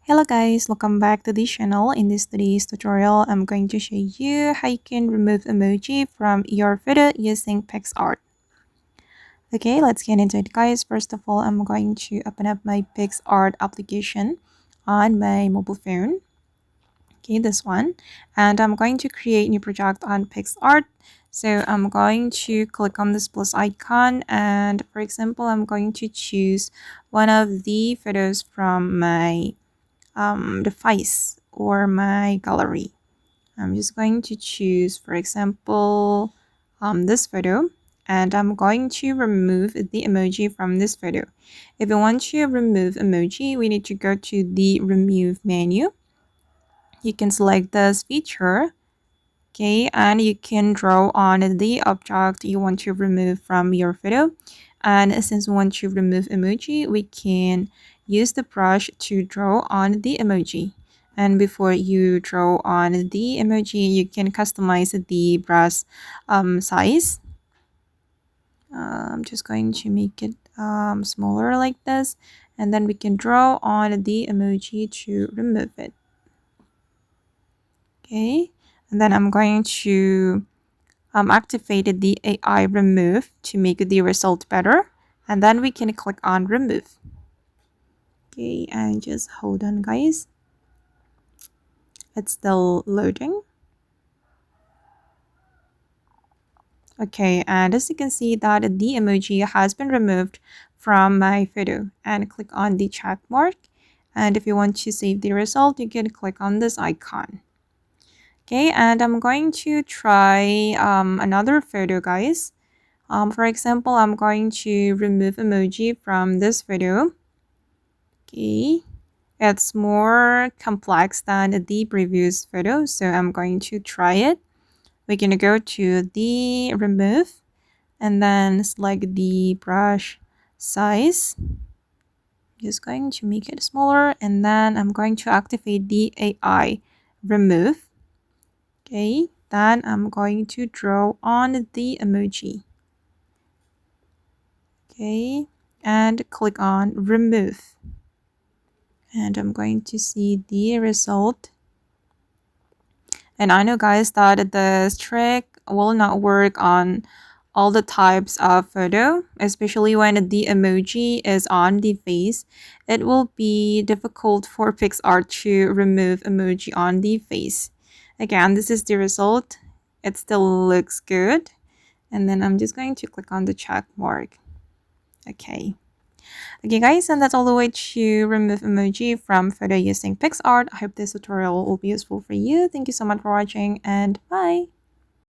Hello guys, welcome back to the channel. In this today's tutorial, I'm going to show you how you can remove emoji from your photo using PicsArt. Okay, let's get into it guys. First of all, I'm going to open up my PicsArt application on my mobile phone. Okay, this one. And I'm going to create a new project on PicsArt. So I'm going to click on this plus icon, and for example, I'm going to choose one of the photos from my device or my gallery. I'm just going to choose, for example, this photo, and I'm going to remove the emoji from this photo. If you want to remove emoji, we need to go to the remove menu. You can select this feature, okay, and you can draw on the object you want to remove from your photo. And since we want to remove emoji, we can use the brush to draw on the emoji. And before you draw on the emoji, you can customize the brush size. I'm just going to make it smaller like this, and then we can draw on the emoji to remove it. Okay, and then I'm going to activated the AI remove to make the result better, and then we can click on remove. Okay, and just hold on guys, it's still loading. Okay, and as you can see that the emoji has been removed from my photo, and click on the check mark, and if you want to save the result, you can click on this icon. Okay, and I'm going to try another photo guys. For example, I'm going to remove emoji from this photo. Okay, it's more complex than the previous photo, so I'm going to try it. We're gonna go to the remove and then select the brush size. Just going to make it smaller, and then I'm going to activate the AI remove. Okay, then I'm going to draw on the emoji. Okay, and click on remove, and I'm going to see the result. And I know guys that this trick will not work on all the types of photo, especially when the emoji is on the face. It will be difficult for PicsArt to remove emoji on the face. Again, this is the result. It still looks good. And then I'm just going to click on the check mark. Okay. Okay guys, and that's all the way to remove emoji from photo using PicsArt. I hope this tutorial will be useful for you. Thank you so much for watching, and bye!